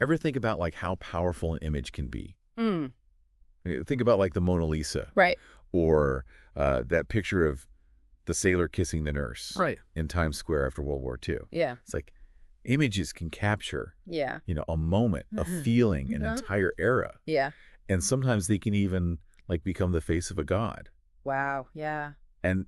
Ever think about like how powerful an image can be? Mm, Think about like the Mona Lisa right. or that picture of the sailor kissing the nurse Right. in Times Square after World War II. Yeah. It's like images can capture, Yeah. a moment, a feeling, an Mhm. entire era. Yeah. And sometimes they can even like become the face of a god. Wow. Yeah. And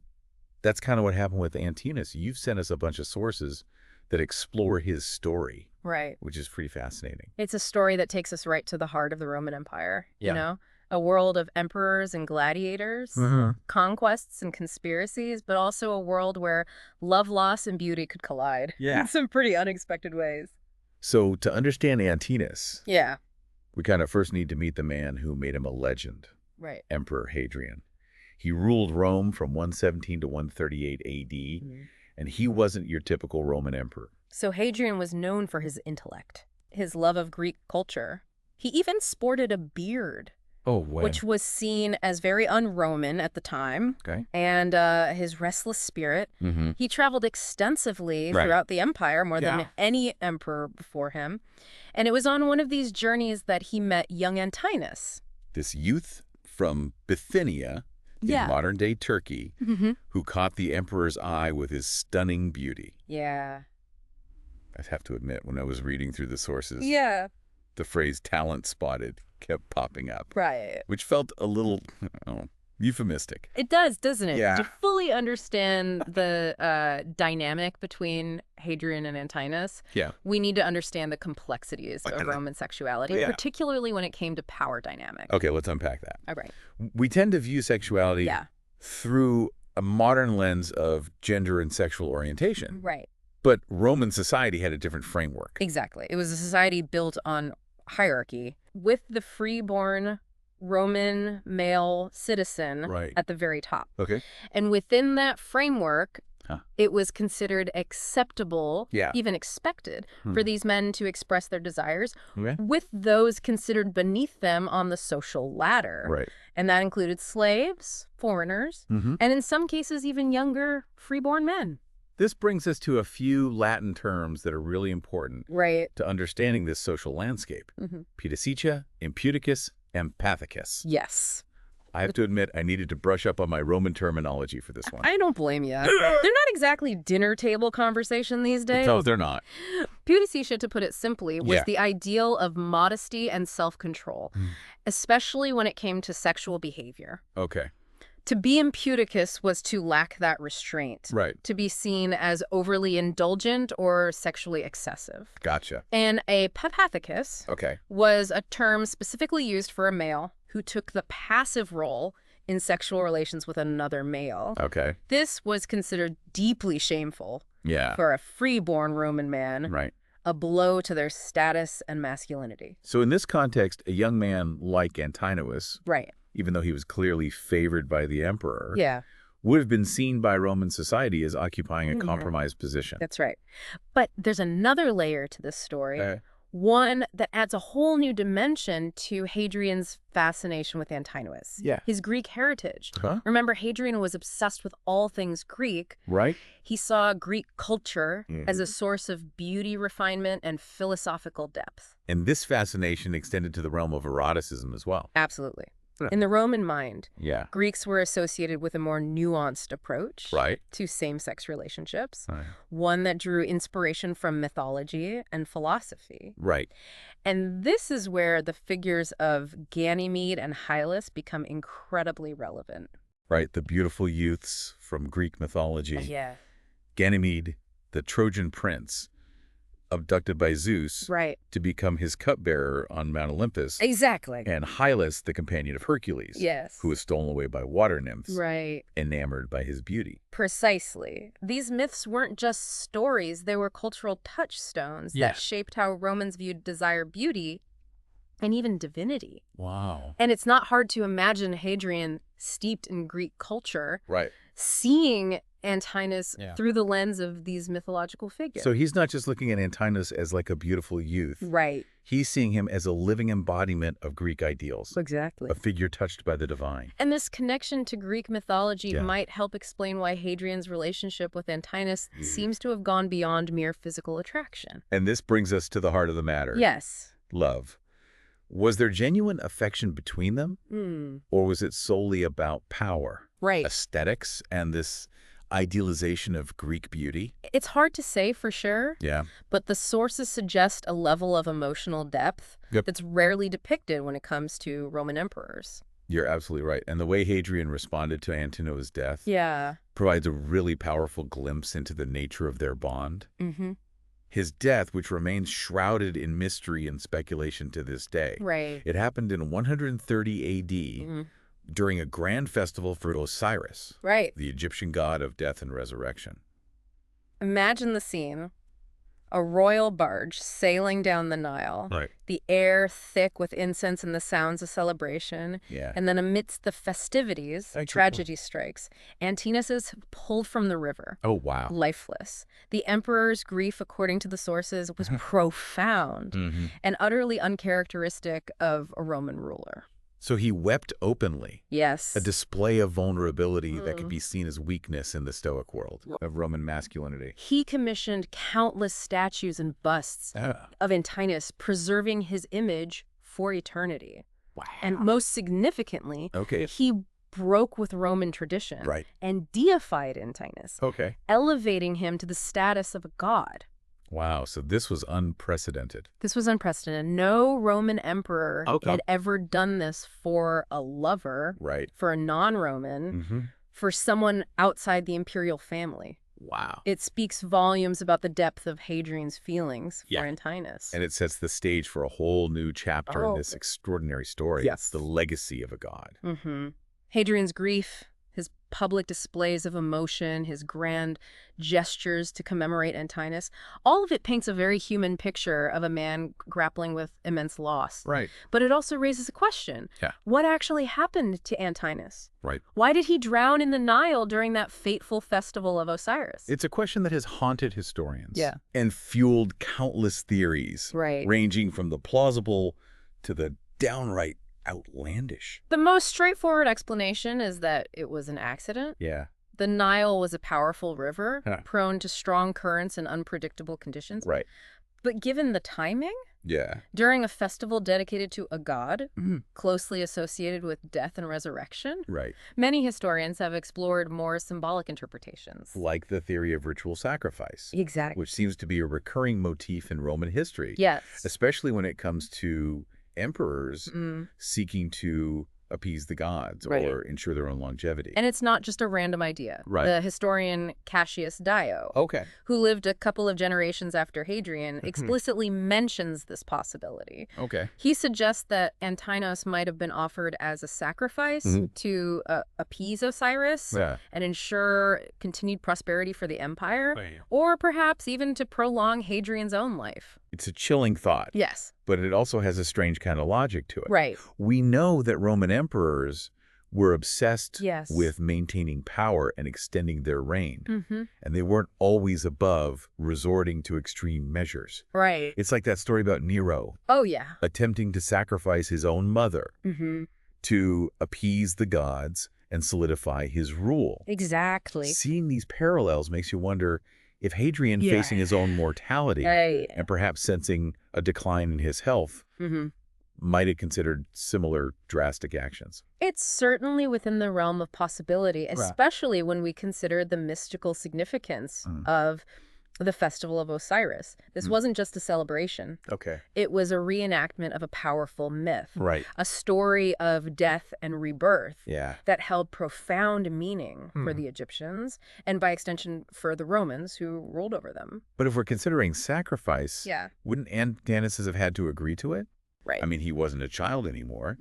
that's kind of what happened with Antinous. You've sent us a bunch of sources that explore his story, Right. which is pretty fascinating. It's a story that takes us right to the heart of the Roman Empire, you Yeah. know? A world of emperors and gladiators, conquests and conspiracies, but also a world where love, loss, and beauty could collide Yeah. in some pretty unexpected ways. So to understand Antinous, Yeah. we kind of first need to meet the man who made him a legend, Right. Emperor Hadrian. He ruled Rome from 117 to 138 AD, and he wasn't your typical Roman emperor. So Hadrian was known for his intellect, his love of Greek culture. He even sported a beard, Oh, wow. which was seen as very un-Roman at the time, Okay. and his restless spirit. Mm-hmm. He traveled extensively Right. throughout the empire, more than Yeah. any emperor before him. And it was on one of these journeys that he met young Antinous. This youth from Bithynia in Yeah. modern-day Turkey who caught the emperor's eye with his stunning beauty. Yeah. I have to admit, when I was reading through the sources, Yeah. the phrase talent spotted kept popping up, Right. which felt a little euphemistic. It does, doesn't it? Yeah. To fully understand the dynamic between Hadrian and Antinous, Yeah. we need to understand the complexities of Roman sexuality, Yeah. particularly when it came to power dynamics. Okay, let's unpack that. All right. We tend to view sexuality Yeah. through a modern lens of gender and sexual orientation. Right. But Roman society had a different framework. Exactly. It was a society built on hierarchy with the freeborn Roman male citizen Right. at the very top. Okay. And within that framework, Huh. it was considered acceptable, Yeah. even expected, for these men to express their desires Okay. with those considered beneath them on the social ladder. Right. And that included slaves, foreigners, and in some cases even younger freeborn men. This brings us to a few Latin terms that are really important Right. to understanding this social landscape. Pudicitia, imputicus, empathicus. Yes. I have to admit, I needed to brush up on my Roman terminology for this one. I don't blame you. They're not exactly dinner table conversation these days. No, they're not. Pudicitia, to put it simply, was Yeah. the ideal of modesty and self-control, especially when it came to sexual behavior. Okay. To be imputicus was to lack that restraint, Right. to be seen as overly indulgent or sexually excessive. Gotcha. And a papathicus Okay. was a term specifically used for a male who took the passive role in sexual relations with another male. Okay. This was considered deeply shameful Yeah. for a freeborn Roman man, Right. a blow to their status and masculinity. So in this context, a young man like Antinous, Right. even though he was clearly favored by the emperor, Yeah, would have been seen by Roman society as occupying a Yeah. compromised position. that's right. But there's another layer to this story, Okay. one that adds a whole new dimension to Hadrian's fascination with Antinous. Yeah. His Greek heritage. Huh? Remember, Hadrian was obsessed with all things Greek. Right? He saw Greek culture as a source of beauty, refinement, and philosophical depth. And this fascination extended to the realm of eroticism as well. Absolutely. Yeah. In the Roman mind, Yeah. Greeks were associated with a more nuanced approach Right? to same-sex relationships, Right. one that drew inspiration from mythology and philosophy. Right. And this is where the figures of Ganymede and Hylas become incredibly relevant. Right. The beautiful youths from Greek mythology. Yeah. Ganymede, the Trojan prince, abducted by Zeus Right. to become his cupbearer on Mount Olympus. Exactly. And Hylas, the companion of Hercules, Yes. who was stolen away by water nymphs, Right. enamored by his beauty. Precisely. These myths weren't just stories, they were cultural touchstones Yeah. that shaped how Romans viewed desire, beauty, and even divinity. Wow. And it's not hard to imagine Hadrian, steeped in Greek culture, Right. seeing Antinous Yeah. through the lens of these mythological figures. So he's not just looking at Antinous as like a beautiful youth. Right. He's seeing him as a living embodiment of Greek ideals, Exactly. a figure touched by the divine. And this connection to Greek mythology Yeah. might help explain why Hadrian's relationship with Antinous seems to have gone beyond mere physical attraction. And this brings us to the heart of the matter. Yes. love. Was there genuine affection between them? Or was it solely about power, Right. aesthetics, and this idealization of Greek beauty? It's hard to say for sure, Yeah. but the sources suggest a level of emotional depth Yep. that's rarely depicted when it comes to Roman emperors. You're absolutely right. And the way Hadrian responded to Antinous' death Yeah. provides a really powerful glimpse into the nature of their bond. Mm-hmm. His death, which remains shrouded in mystery and speculation to this day. Right. It happened in 130 A.D. During a grand festival for Osiris, Right. the Egyptian god of death and resurrection. Imagine the scene. A royal barge sailing down the Nile. Right. The air thick with incense and the sounds of celebration. Yeah. And then amidst the festivities, tragedy strikes. Antinous is pulled from the river. Oh, wow. Lifeless. The emperor's grief, according to the sources, was profound and utterly uncharacteristic of a Roman ruler. So he wept openly. Yes. A display of vulnerability that could be seen as weakness in the Stoic world of Roman masculinity. He commissioned countless statues and busts of Antinous, preserving his image for eternity. Wow. And most significantly, he broke with Roman tradition and deified Antinous, elevating him to the status of a god. Wow, so this was unprecedented. This was unprecedented. No Roman emperor had ever done this for a lover, for a non-Roman, for someone outside the imperial family. Wow. It speaks volumes about the depth of Hadrian's feelings for Antinous. And it sets the stage for a whole new chapter in this extraordinary story. Yes. It's the legacy of a god. Hadrian's grief, his public displays of emotion, his grand gestures to commemorate Antinous, all of it paints a very human picture of a man grappling with immense loss. Right. But it also raises a question. What actually happened to Antinous? Right. Why did he drown in the Nile during that fateful festival of Osiris? It's a question that has haunted historians and fueled countless theories, ranging from the plausible to the downright outlandish. The most straightforward explanation is that it was an accident. Yeah. The Nile was a powerful river, prone to strong currents and unpredictable conditions. Right. But given the timing, during a festival dedicated to a god, closely associated with death and resurrection, many historians have explored more symbolic interpretations. Like the theory of ritual sacrifice. Exactly. Which seems to be a recurring motif in Roman history. Yes. Especially when it comes to emperors seeking to appease the gods or ensure their own longevity. And it's not just a random idea. The historian Cassius Dio, who lived a couple of generations after Hadrian, explicitly mentions this possibility. He suggests that Antinous might have been offered as a sacrifice to appease Osiris and ensure continued prosperity for the empire, or perhaps even to prolong Hadrian's own life. It's a chilling thought. Yes. But it also has a strange kind of logic to it. Right. We know that Roman emperors were obsessed with maintaining power and extending their reign. And they weren't always above resorting to extreme measures. Right. It's like that story about Nero. Oh, yeah. Attempting to sacrifice his own mother to appease the gods and solidify his rule. Exactly. Seeing these parallels makes you wonder if Hadrian, facing his own mortality and perhaps sensing a decline in his health, might have considered similar drastic actions. It's certainly within the realm of possibility, especially when we consider the mystical significance of the Festival of Osiris. This wasn't just a celebration. It was a reenactment of a powerful myth. A story of death and rebirth that held profound meaning for the Egyptians and by extension for the Romans who ruled over them. But if we're considering sacrifice, wouldn't Antinous have had to agree to it? I mean, he wasn't a child anymore.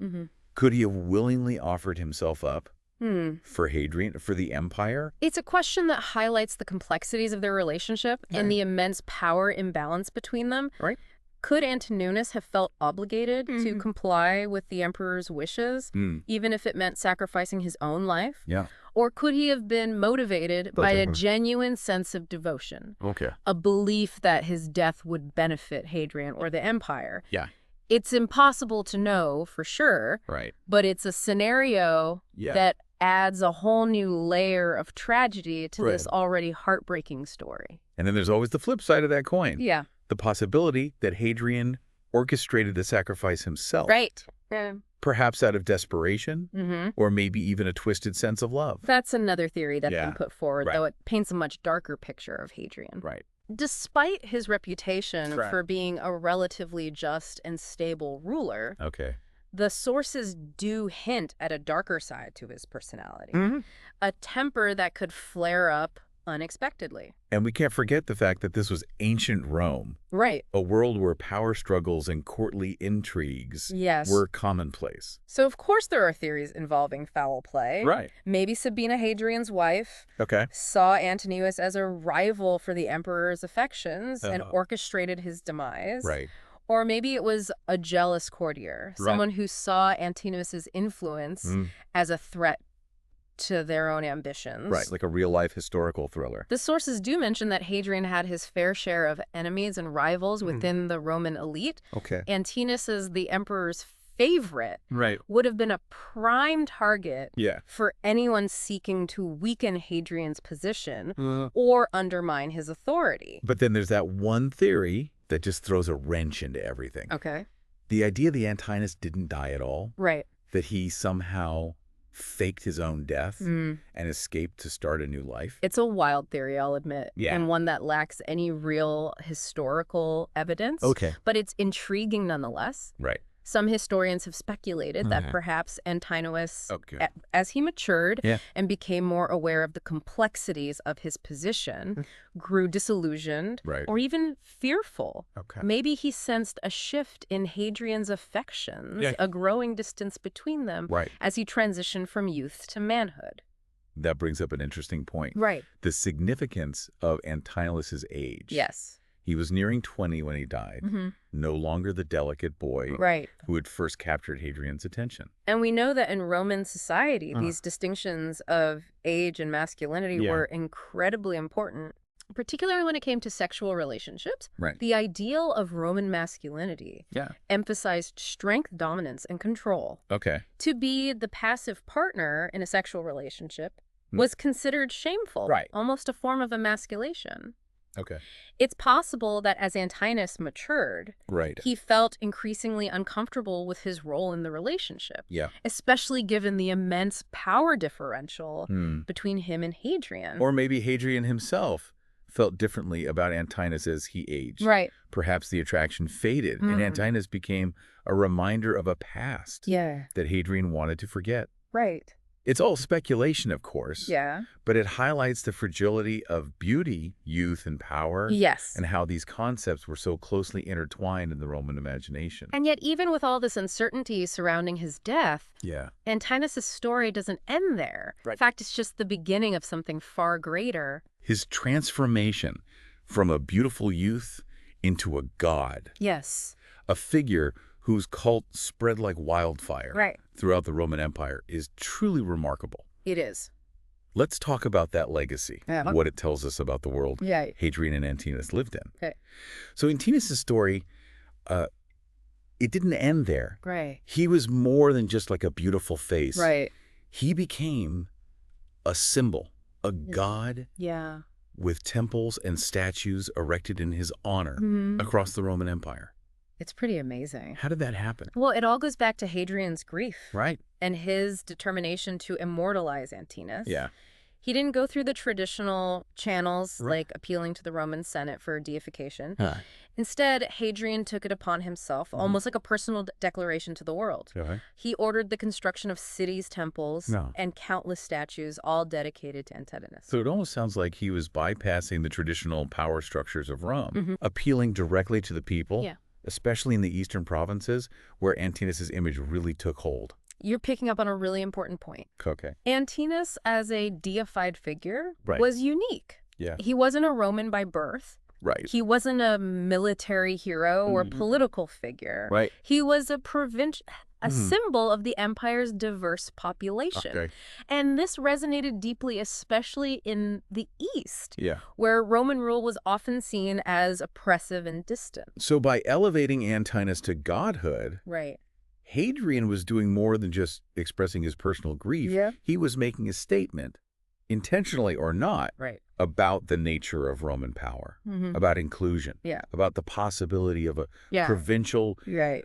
Could he have willingly offered himself up for Hadrian, for the empire? It's a question that highlights the complexities of their relationship and the immense power imbalance between them. Could Antinous have felt obligated to comply with the emperor's wishes, even if it meant sacrificing his own life? Or could he have been motivated by a genuine sense of devotion? A belief that his death would benefit Hadrian or the empire? It's impossible to know for sure, but it's a scenario that adds a whole new layer of tragedy to this already heartbreaking story. And then there's always the flip side of that coin. The possibility that Hadrian orchestrated the sacrifice himself. Right. Yeah. Perhaps out of desperation, or maybe even a twisted sense of love. That's another theory that's been put forward, though it paints a much darker picture of Hadrian. Right. Despite his reputation for being a relatively just and stable ruler, the sources do hint at a darker side to his personality, a temper that could flare up unexpectedly. And we can't forget the fact that this was ancient Rome. Right. A world where power struggles and courtly intrigues were commonplace. So, of course, there are theories involving foul play. Right. Maybe Sabina, Hadrian's wife, saw Antinous as a rival for the emperor's affections and orchestrated his demise. Right. Or maybe it was a jealous courtier, someone who saw Antinous' influence as a threat to their own ambitions. Right, like a real-life historical thriller. The sources do mention that Hadrian had his fair share of enemies and rivals within the Roman elite. Antinous, as the emperor's favorite, would have been a prime target for anyone seeking to weaken Hadrian's position or undermine his authority. But then there's that one theory that just throws a wrench into everything. The idea that Antinous didn't die at all. That he somehow faked his own death and escaped to start a new life. It's a wild theory, I'll admit, and one that lacks any real historical evidence. But it's intriguing nonetheless. Some historians have speculated that perhaps Antinous, as he matured and became more aware of the complexities of his position, grew disillusioned or even fearful. Maybe he sensed a shift in Hadrian's affections, a growing distance between them as he transitioned from youth to manhood. That brings up an interesting point. The significance of Antinous' age. He was nearing 20 when he died, no longer the delicate boy who had first captured Hadrian's attention. And we know that in Roman society, these distinctions of age and masculinity were incredibly important, particularly when it came to sexual relationships. The ideal of Roman masculinity emphasized strength, dominance, and control. To be the passive partner in a sexual relationship was considered shameful, almost a form of emasculation. It's possible that as Antinous matured, he felt increasingly uncomfortable with his role in the relationship, especially given the immense power differential between him and Hadrian. Or maybe Hadrian himself felt differently about Antinous as he aged. Perhaps the attraction faded, and Antinous became a reminder of a past that Hadrian wanted to forget. It's all speculation, of course. But it highlights the fragility of beauty, youth, and power. And how these concepts were so closely intertwined in the Roman imagination. And yet, even with all this uncertainty surrounding his death, Antinous' story doesn't end there. In fact, it's just the beginning of something far greater. His transformation from a beautiful youth into a god. A figure whose cult spread like wildfire throughout the Roman Empire is truly remarkable. It is. Let's talk about that legacy, what it tells us about the world Hadrian and Antinous lived in. So Antinous' story, it didn't end there. He was more than just like a beautiful face. He became a symbol, a god with temples and statues erected in his honor across the Roman Empire. It's pretty amazing. How did that happen? Well, it all goes back to Hadrian's grief. And his determination to immortalize Antinous. He didn't go through the traditional channels, like appealing to the Roman Senate for deification. Instead, Hadrian took it upon himself, almost like a personal declaration to the world. He ordered the construction of cities, temples, and countless statues, all dedicated to Antinous. So it almost sounds like he was bypassing the traditional power structures of Rome, appealing directly to the people. Especially in the eastern provinces, where Antinous' image really took hold. You're picking up on a really important point. Antinous, as a deified figure, was unique. He wasn't a Roman by birth. He wasn't a military hero or political figure. He was a symbol of the empire's diverse population. And this resonated deeply, especially in the East, where Roman rule was often seen as oppressive and distant. So by elevating Antinous to godhood, Hadrian was doing more than just expressing his personal grief. He was making a statement intentionally or not, about the nature of Roman power, about inclusion, about the possibility of a provincial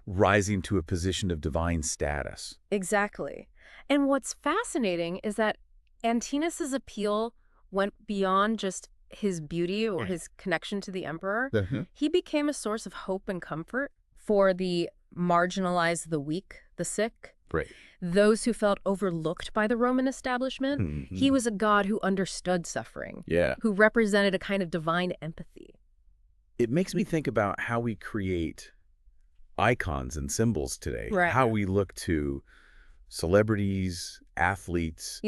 rising to a position of divine status. Exactly. And what's fascinating is that Antinous' appeal went beyond just his beauty or his connection to the emperor. He became a source of hope and comfort for the marginalized, the weak, the sick. Those who felt overlooked by the Roman establishment. He was a god who understood suffering, who represented a kind of divine empathy. It makes me think about how we create icons and symbols today, how we look to celebrities, athletes,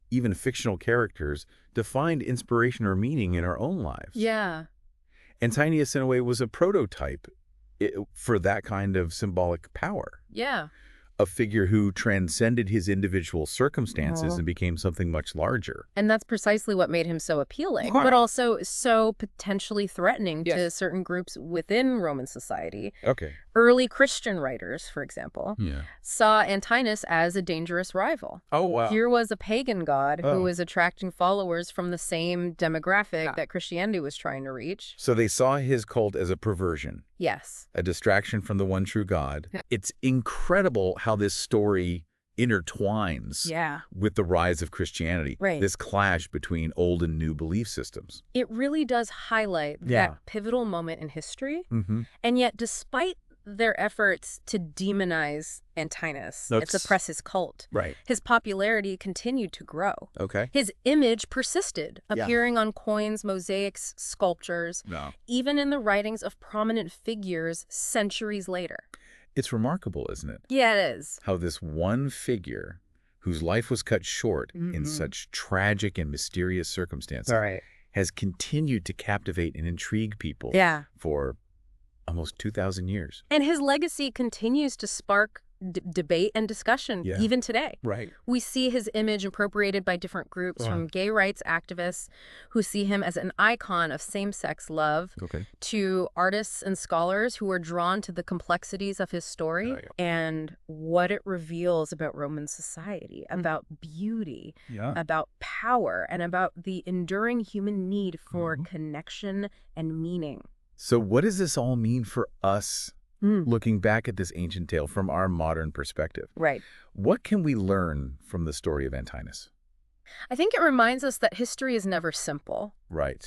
even fictional characters to find inspiration or meaning in our own lives. Antinous, in a way, was a prototype for that kind of symbolic power. A figure who transcended his individual circumstances and became something much larger. And that's precisely what made him so appealing, but also so potentially threatening to certain groups within Roman society. Early Christian writers, for example, saw Antinous as a dangerous rival. Here was a pagan god who was attracting followers from the same demographic that Christianity was trying to reach. So they saw his cult as a perversion. A distraction from the one true God. It's incredible how this story intertwines with the rise of Christianity, this clash between old and new belief systems. It really does highlight that pivotal moment in history. And yet, despite their efforts to demonize Antinous and suppress his cult, his popularity continued to grow. His image persisted, appearing on coins, mosaics, sculptures, even in the writings of prominent figures centuries later. It's remarkable, isn't it? It is. How this one figure, whose life was cut short in such tragic and mysterious circumstances, has continued to captivate and intrigue people for almost 2,000 years. And his legacy continues to spark debate and discussion even today. We see his image appropriated by different groups, from gay rights activists who see him as an icon of same-sex love to artists and scholars who are drawn to the complexities of his story and what it reveals about Roman society, about beauty, about power, and about the enduring human need for connection and meaning. So what does this all mean for us, looking back at this ancient tale from our modern perspective? What can we learn from the story of Antinous? I think it reminds us that history is never simple.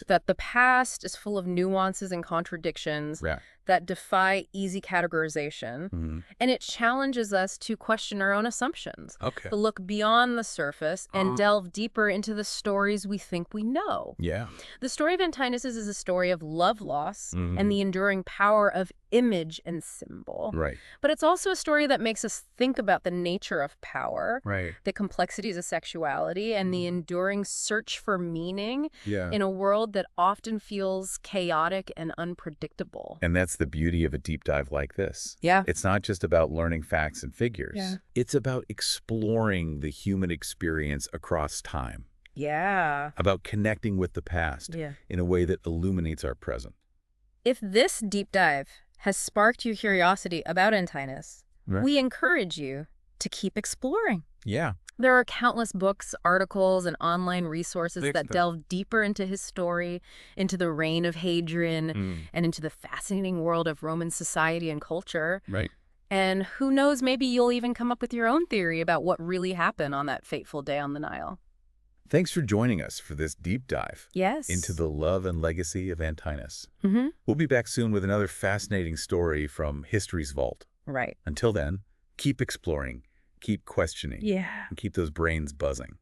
That the past is full of nuances and contradictions that defy easy categorization. And it challenges us to question our own assumptions, to look beyond the surface and delve deeper into the stories we think we know. The story of Antinous is a story of love loss and the enduring power of image and symbol. But it's also a story that makes us think about the nature of power, the complexities of sexuality, and the enduring search for meaning in a world that often feels chaotic and unpredictable. And that's the beauty of a deep dive like this. It's not just about learning facts and figures. It's about exploring the human experience across time. About connecting with the past in a way that illuminates our present. If this deep dive has sparked your curiosity about Antinous, we encourage you to keep exploring. There are countless books, articles, and online resources that delve deeper into his story, into the reign of Hadrian, and into the fascinating world of Roman society and culture. And who knows, maybe you'll even come up with your own theory about what really happened on that fateful day on the Nile. Thanks for joining us for this deep dive into the love and legacy of Antinous. We'll be back soon with another fascinating story from history's vault. Until then, keep exploring, keep questioning, and keep those brains buzzing.